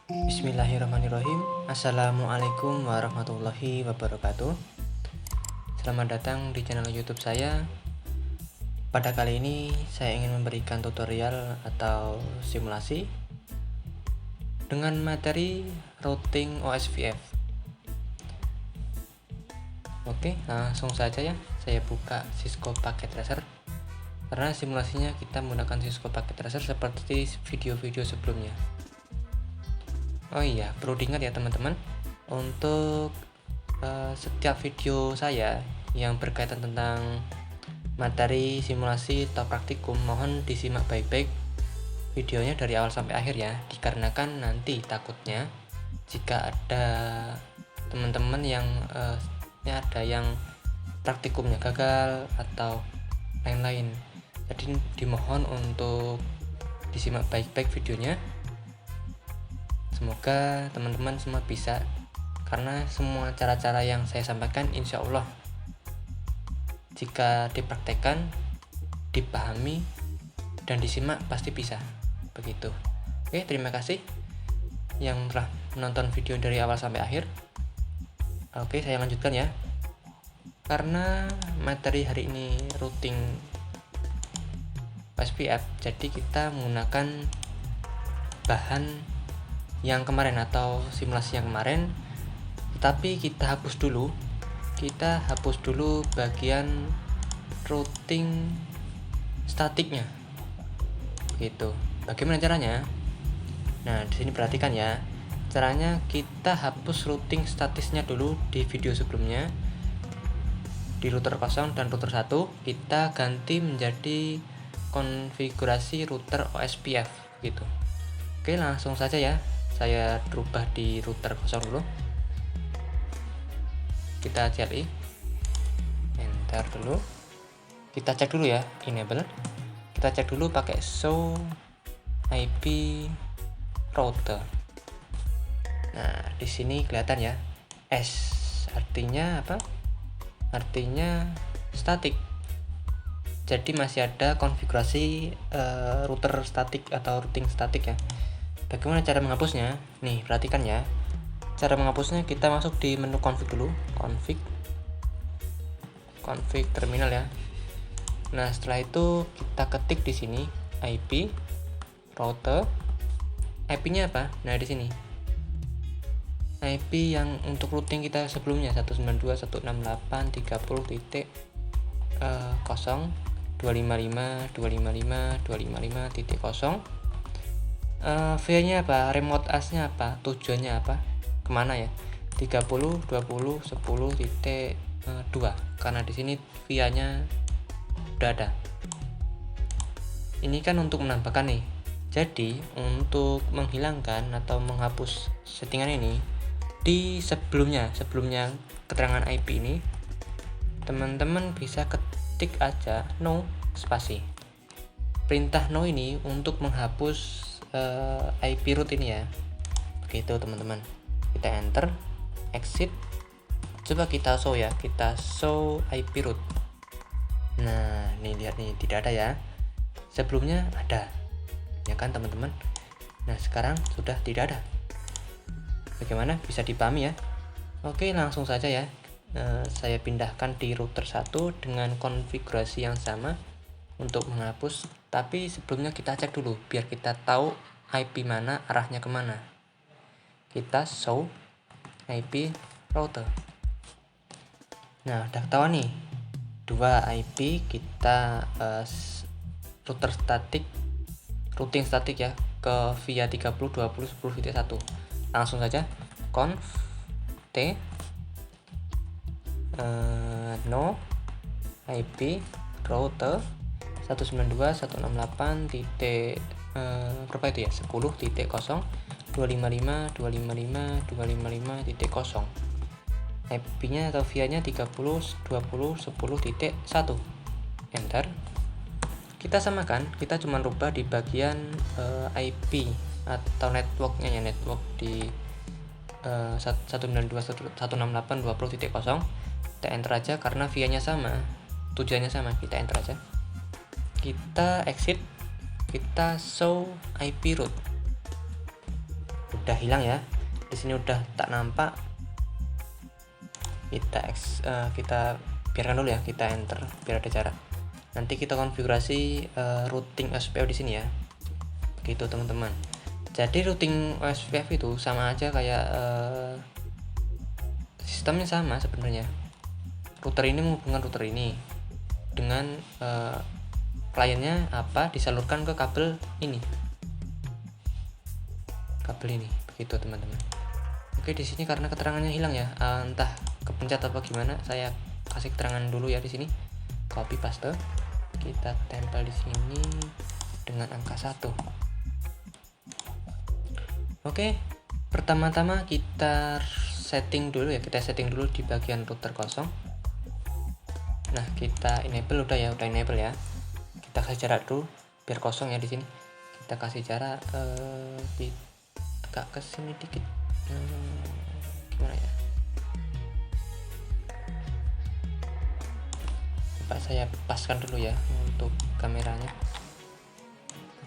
Bismillahirrahmanirrahim. Assalamualaikum warahmatullahi wabarakatuh. Selamat datang di channel YouTube saya. Pada kali ini saya ingin memberikan tutorial atau simulasi dengan materi routing OSPF. Oke, langsung saja ya. Saya buka Cisco Packet Tracer. Karena simulasinya kita menggunakan Cisco Packet Tracer seperti video-video sebelumnya. Oh iya, perlu diingat ya teman-teman, untuk setiap video saya yang berkaitan tentang materi simulasi atau praktikum, mohon disimak baik-baik videonya dari awal sampai akhir ya, dikarenakan nanti takutnya jika ada teman-teman yang ada yang praktikumnya gagal atau lain-lain, jadi dimohon untuk disimak baik-baik videonya. Semoga teman-teman semua bisa, karena semua cara-cara yang saya sampaikan insya Allah jika dipraktekkan, dipahami, dan disimak pasti bisa. Begitu. Oke, terima kasih yang telah menonton video dari awal sampai akhir. Oke, saya lanjutkan ya. Karena materi hari ini routing OSPF, jadi kita menggunakan bahan yang kemarin atau simulasi yang kemarin, tetapi kita hapus dulu bagian routing statiknya. Begitu. Bagaimana caranya? Nah, di sini perhatikan ya. Caranya kita hapus routing statisnya dulu di video sebelumnya. Di router 0 dan router 1 kita ganti menjadi konfigurasi router OSPF gitu. Oke, langsung saja ya. Saya rubah di router 0 dulu. Kita CLI, enter dulu. Kita cek dulu ya, enable. Kita cek dulu pakai show IP router. Nah, di sini kelihatan ya, S artinya apa? Artinya statik. Jadi masih ada konfigurasi router statik atau routing statik ya. Bagaimana cara menghapusnya? Nih, perhatikan ya. Cara menghapusnya kita masuk di menu config dulu, config terminal ya. Nah, setelah itu kita ketik di sini IP router. IP-nya apa? Nah, di sini. IP yang untuk routing kita sebelumnya 192.168.30.0.255.255.255.0. VIA-nya apa? Remote AS-nya apa? Tujuannya apa? Kemana ya? 30.20.10.2 karena di sini VIA-nya udah ada. Ini kan untuk menambahkan nih. Jadi untuk menghilangkan atau menghapus settingan ini di sebelumnya keterangan IP ini, teman-teman bisa ketik aja no spasi. Perintah no ini untuk menghapus IP root ini ya. Begitu teman-teman. Kita enter, exit. Coba kita show ya, kita show IP root. Nah, nih lihat nih, tidak ada ya. Sebelumnya ada, ya kan teman-teman. Nah, sekarang sudah tidak ada. Bagaimana? Bisa dipahami ya. Oke, langsung saja ya. Saya pindahkan di router 1 dengan konfigurasi yang sama untuk menghapus, tapi sebelumnya kita cek dulu biar kita tahu IP mana, arahnya kemana. Kita show IP router. Nah, udah ketahuan nih, dua IP kita router statik, routing statik ya, ke via 30.20.10.1. Langsung saja conf t no IP router 192.168. Berapa itu ya? 10.0.255.255.255.0. IP-nya atau VIA-nya 30.20.10.1. Enter. Kita samakan, kita cuma rubah di bagian IP atau networknya ya, network di 192.168.20.0. Kita enter aja karena VIA-nya sama, tujuannya sama, kita enter aja. Kita exit, kita show IP root. udah hilang ya. Di sini udah tak nampak. Kita biarkan dulu ya, kita enter biar ada jarak. Nanti kita konfigurasi routing OSPF di sini ya. Begitu teman-teman. Jadi routing OSPF itu sama aja kayak sistemnya sama sebenarnya. Router ini menghubungkan router ini dengan kliennya disalurkan ke kabel ini. Begitu teman-teman. Oke, di sini karena keterangannya hilang ya, entah kepencet apa gimana, saya kasih keterangan dulu ya di sini. Copy paste, kita tempel di sini dengan angka 1. Oke, pertama-tama kita setting dulu di bagian router kosong. Nah, kita enable udah enable ya. Kita kasih jarak dulu biar kosong ya di sini. Kita kasih jarak agak ke sini dikit. Gimana ya? Coba saya paskan dulu ya untuk kameranya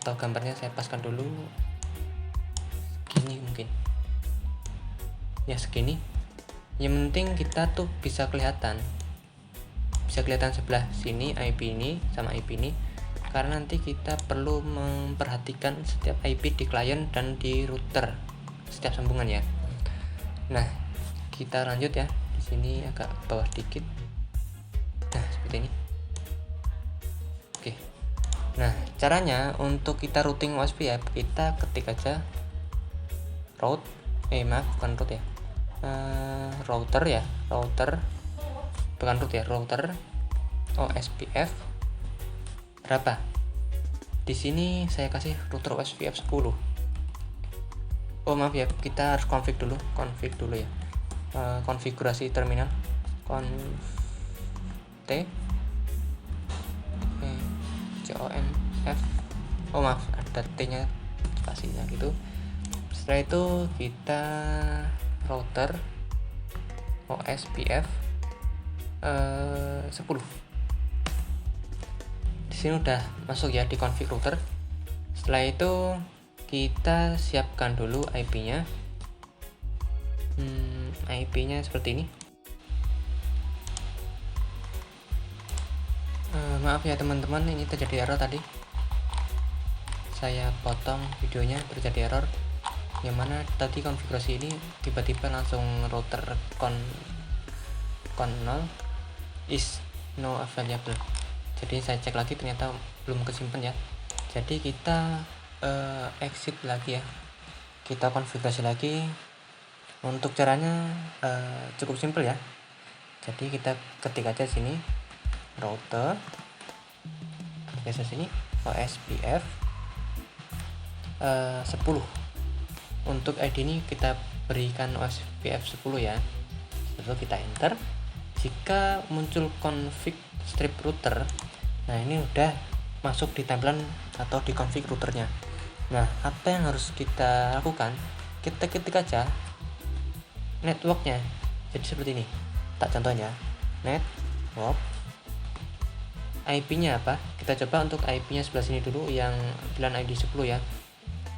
atau gambarnya, saya paskan dulu segini mungkin ya, segini. Yang penting kita tuh bisa kelihatan sebelah sini IP ini sama IP ini, karena nanti kita perlu memperhatikan setiap IP di klien dan di router setiap sambungan ya. Nah, kita lanjut ya. Di sini agak bawah dikit. Nah, seperti ini. Oke. Nah, caranya untuk kita routing OSPF, kita ketik aja router OSPF berapa. Di sini saya kasih router OSPF 10. Oh maaf ya, kita harus config dulu ya. Konfigurasi terminal conf oh maaf, ada T-nya spasinya gitu. Setelah itu kita router OSPF 10. Di sini udah masuk ya di config router. Setelah itu kita siapkan dulu IP-nya. IP-nya seperti ini. Maaf ya teman-teman, ini terjadi error tadi. Saya potong videonya, terjadi error. Yang mana tadi konfigurasi ini tiba-tiba langsung router con 0 is no available. Jadi saya cek lagi ternyata belum kesimpan ya. Jadi kita exit lagi ya. Kita konfigurasi lagi. Untuk caranya cukup simpel ya. Jadi kita ketik aja sini router biasa sini OSPF 10. Untuk ID ini kita berikan OSPF 10 ya. Lalu kita enter. Jika muncul config strip router, nah ini udah masuk di tampilan atau di config routernya. Nah, apa yang harus kita lakukan? Kita ketik aja networknya. Jadi seperti ini. Tak contohnya, network. IP-nya apa? Kita coba untuk IP-nya sebelah sini dulu, yang pilihan ID 10 ya.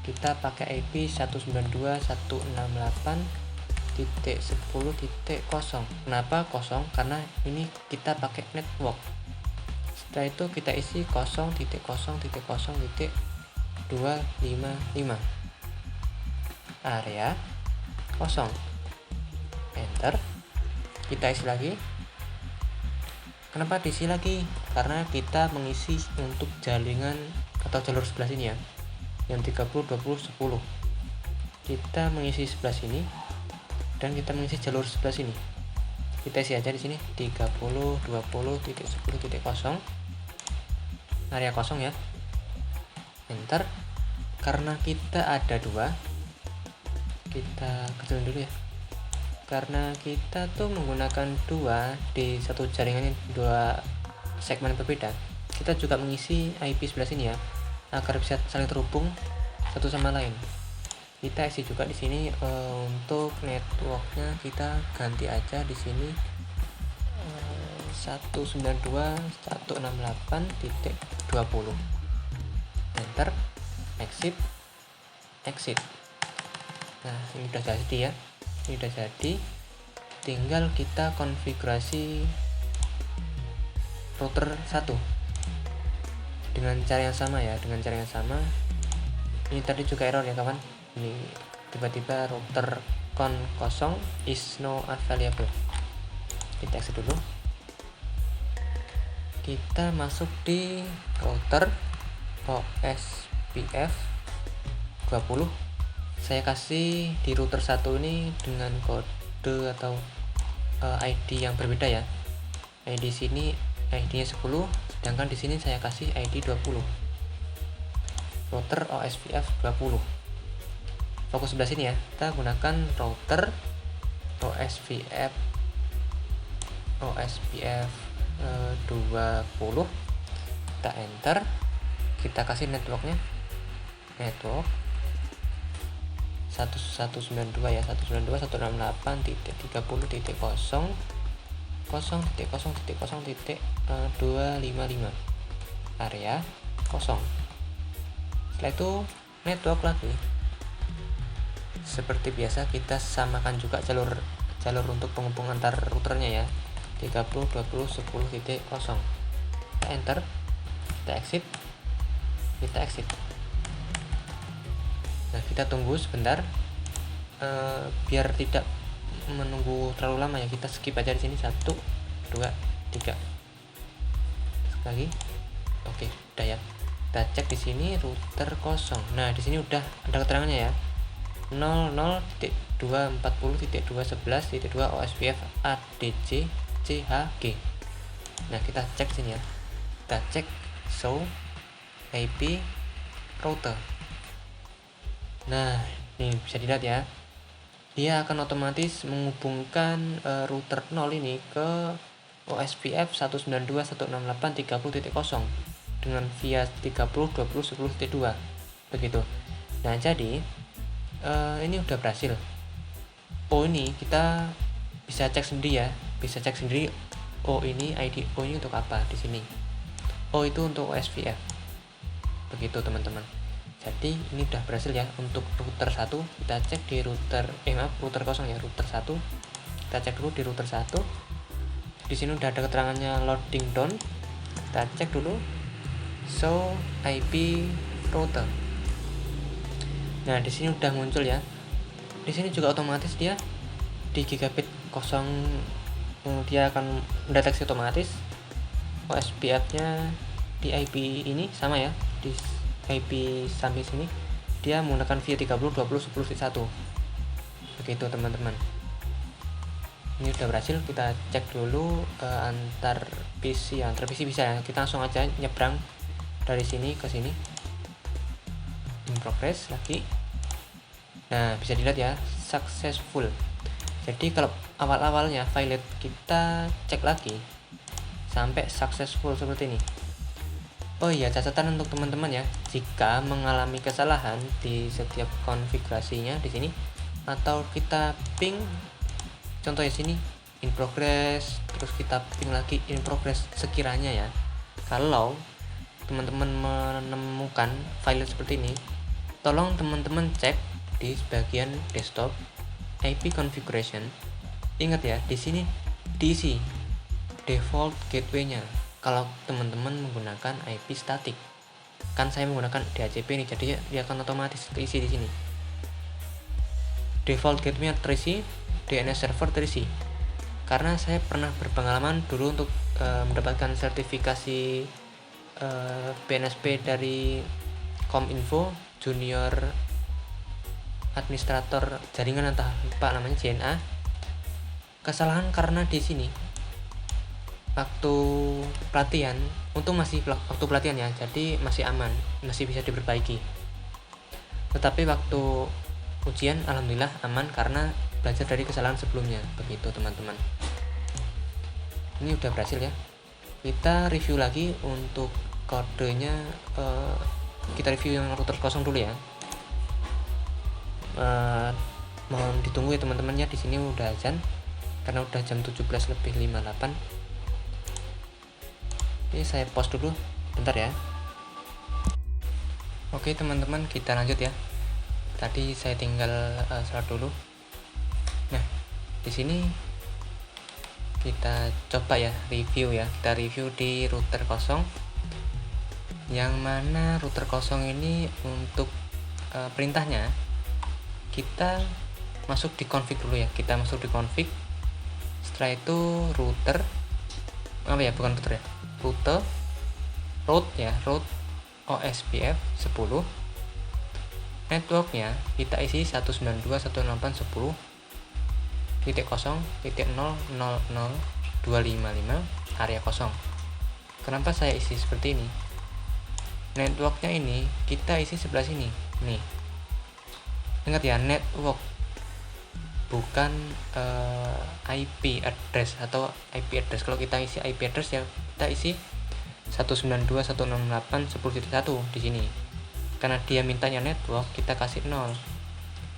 Kita pakai IP 192.168.10.0. Kenapa kosong? Karena ini kita pakai network. Setelah itu kita isi 0.0.0.255 area kosong. Enter. Kita isi lagi. Kenapa diisi lagi? Karena kita mengisi untuk jaringan atau jalur sebelah sini ya, yang 30 20 10. Kita mengisi sebelah sini dan kita mengisi jalur sebelah sini. Kita isi aja di sini 30.20.10.0 area kosong ya. Enter. Karena kita ada dua, kita kecilin dulu ya. Karena kita tuh menggunakan dua di satu jaringan, dua segmen berbeda, kita juga mengisi IP sebelah sini ya, agar bisa saling terhubung satu sama lain. Kita isi juga di sini. Untuk networknya kita ganti aja di sini 192.168.20. Enter. Exit. Nah, ini udah jadi ya, ini udah jadi, tinggal kita konfigurasi router 1 dengan cara yang sama ya, dengan cara yang sama. Ini tadi juga error ya kawan, ini tiba-tiba router con kosong is no available. Kita exit dulu, kita masuk di router OSPF 20. Saya kasih di router 1 ini dengan kode atau ID yang berbeda ya. ID sini ID-nya 10, sedangkan di sini saya kasih ID 20. Router OSPF 20. Fokus sebelah sini ya. Kita gunakan router OSPF 20. Kita enter. Kita kasih networknya. Network 1192 ya, 192.168.30.0.0.0.255 area kosong. Setelah itu network lagi. Seperti biasa kita samakan juga jalur untuk penghubung antar routernya ya. 30.20.10.0. Kita enter, kita exit. Nah, kita tunggu sebentar biar tidak menunggu terlalu lama ya. Kita skip aja di sini 1, 2, 3. Sekali. Oke, udah ya. Kita cek di sini router kosong. Nah, di sini udah ada keterangannya ya. 00.240.211.2 OSPF ADC CHG. Nah, kita cek sini ya. Kita cek show IP router. Nah, ini bisa dilihat ya, dia akan otomatis menghubungkan router 0 ini ke OSPF 192.168.30.0 dengan via 30.20.10.2 begitu. Nah, jadi ini udah berhasil. Ini kita bisa cek sendiri ya, ini ID ini untuk apa di sini. Itu untuk OSPF. Begitu teman-teman. Jadi ini udah berhasil ya untuk router 1. Kita cek di router router kosong ya, router 1. Kita cek dulu di router 1. Di sini udah ada keterangannya loading down. Kita cek dulu show IP router. Nah, di sini udah muncul ya. Di sini juga otomatis dia di gigabit kosong, dia akan mendeteksi otomatis OSPF-nya di IP ini sama ya, di IP samping sini dia menggunakan via 30.20.10.1. Begitu teman-teman. Ini udah berhasil. Kita cek dulu antar PC bisa ya. Kita langsung aja nyebrang dari sini ke sini. In progress lagi. Nah, bisa dilihat ya, successful. Jadi kalau awal-awalnya file kita cek lagi sampai successful seperti ini. Oh iya, catatan untuk teman-teman ya, jika mengalami kesalahan di setiap konfigurasinya di sini, atau kita ping, contohnya sini in progress, terus kita ping lagi in progress sekiranya ya. Kalau teman-teman menemukan file seperti ini, tolong teman-teman cek di bagian desktop IP configuration. Ingat ya, di sini diisi default gateway-nya. Kalau teman-teman menggunakan IP static, kan saya menggunakan DHCP ini, jadi dia akan otomatis terisi di sini. Default gateway terisi, DNS server terisi. Karena saya pernah berpengalaman dulu untuk mendapatkan sertifikasi BNSP dari Kominfo Junior Administrator Jaringan, entah lupa namanya, JNA. Kesalahan karena di sini waktu pelatihan, untung masih waktu pelatihan ya, jadi masih aman, masih bisa diperbaiki. Tetapi waktu ujian alhamdulillah aman karena belajar dari kesalahan sebelumnya. Begitu teman-teman. Ini udah berhasil ya. Kita review lagi untuk kodenya. Kita review yang router kosong dulu ya. Mohon ditunggu ya teman-teman ya, di sini udah azan karena udah jam 17:58. Ini saya pause dulu bentar ya. Oke teman-teman, kita lanjut ya. Tadi saya tinggal slot dulu. Nah, di sini kita coba ya, kita review di router kosong, yang mana router kosong ini untuk perintahnya kita masuk di config dulu ya. Kita masuk di config, setelah itu router root OSPF 10, networknya kita isi 192.168.10.0.00255 area kosong. Kenapa saya isi seperti ini? Networknya ini kita isi sebelah sini nih. Ingat ya, network bukan IP address atau IP address. Kalau kita isi IP address ya kita isi 192.168.10.1 di sini. Karena dia mintanya network, kita kasih 0.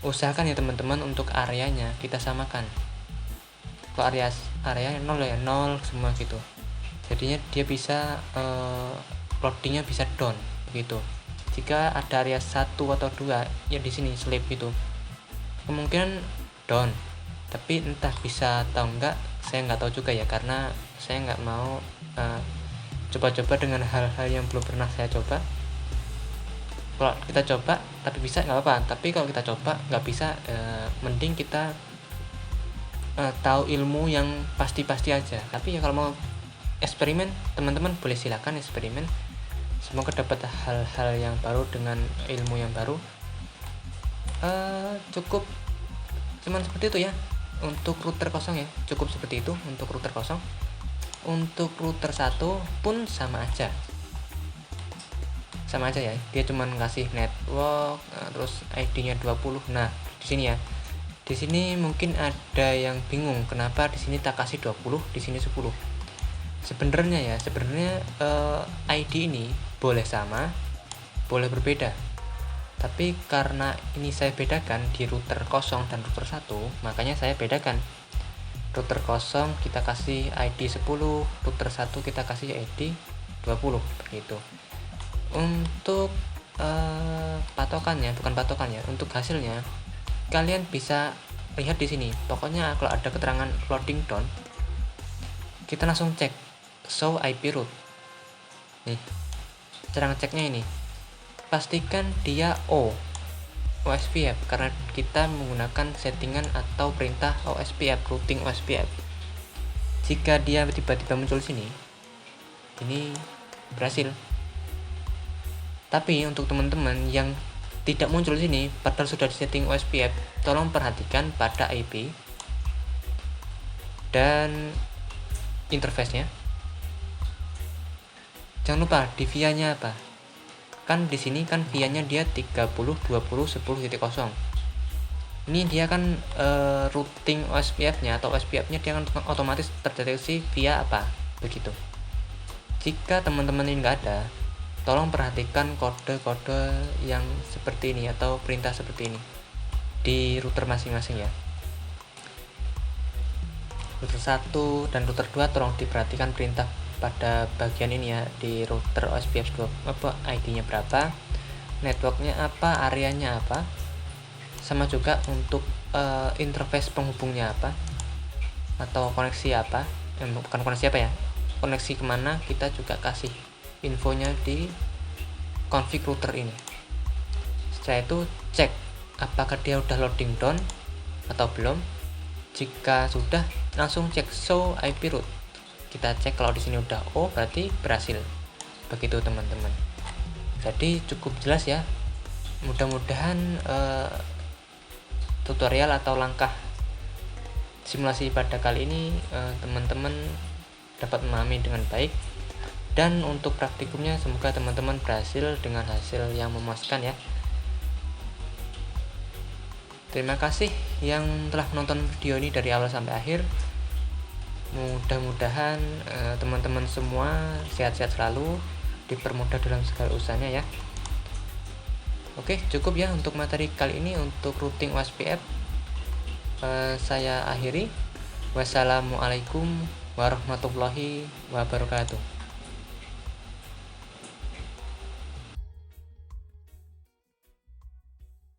Usahakan ya teman-teman untuk areanya kita samakan. Kalau area 0 ya 0 semua gitu. Jadinya dia bisa loadingnya bisa down gitu. Jika ada area 1 atau 2 ya di sini sleep gitu, kemungkinan down. Tapi entah bisa atau enggak, saya nggak tahu juga ya, karena saya nggak mau coba-coba dengan hal-hal yang belum pernah saya coba. Kalau kita coba tapi bisa nggak apa-apa, tapi kalau kita coba nggak bisa, mending kita tahu ilmu yang pasti-pasti aja. Tapi ya kalau mau eksperimen, teman-teman boleh silakan eksperimen. Semoga dapat hal-hal yang baru dengan ilmu yang baru. Cukup cuman seperti itu ya untuk router kosong ya, cukup seperti itu untuk router kosong. Untuk router 1 pun sama aja ya, dia cuman ngasih network, terus ID-nya 20. Nah, di sini ya. Di sini mungkin ada yang bingung kenapa di sini tak kasih 20, di sini 10. Sebenarnya ID ini boleh sama, boleh berbeda. Tapi karena ini saya bedakan di router kosong dan router 1, makanya saya bedakan. Router kosong kita kasih ID 10, router 1 kita kasih ID 20 begitu. Untuk untuk hasilnya kalian bisa lihat di sini. Pokoknya kalau ada keterangan loading down, kita langsung cek show IP root. Nih, cara ngeceknya ini, pastikan dia OSPF, karena kita menggunakan settingan atau perintah OSPF, routing OSPF. Jika dia tiba-tiba muncul sini, ini berhasil. Tapi untuk teman-teman yang tidak muncul sini padahal sudah disetting OSPF, tolong perhatikan pada IP dan interface-nya. Jangan lupa di VIA-nya apa. Kan di sini kan VIA-nya dia 30.20.10.0. Ini dia kan routing OSPF-nya atau OSPF-nya dia kan otomatis terdeteksi VIA apa begitu. Jika teman-teman ini enggak ada, tolong perhatikan kode-kode yang seperti ini atau perintah seperti ini di router masing-masing ya. Router 1 dan router 2 tolong diperhatikan perintah pada bagian ini ya, di router OSPF 2 ID-nya berapa, networknya apa, areanya apa, sama juga untuk interface penghubungnya apa atau koneksi apa, bukan koneksi apa ya, koneksi kemana, kita juga kasih infonya di config router ini. Setelah itu cek apakah dia udah loading down atau belum. Jika sudah, langsung cek show IP root. Kita cek kalau di sini udah berarti berhasil. Begitu teman-teman. Jadi cukup jelas ya. Mudah-mudahan tutorial atau langkah simulasi pada kali ini teman-teman dapat memahami dengan baik. Dan untuk praktikumnya semoga teman-teman berhasil dengan hasil yang memuaskan ya. Terima kasih yang telah menonton video ini dari awal sampai akhir. Mudah-mudahan teman-teman semua sehat-sehat selalu, dipermudah dalam segala usahanya ya. Oke, cukup ya untuk materi kali ini untuk routing OSPF. Saya akhiri. Wassalamualaikum warahmatullahi wabarakatuh.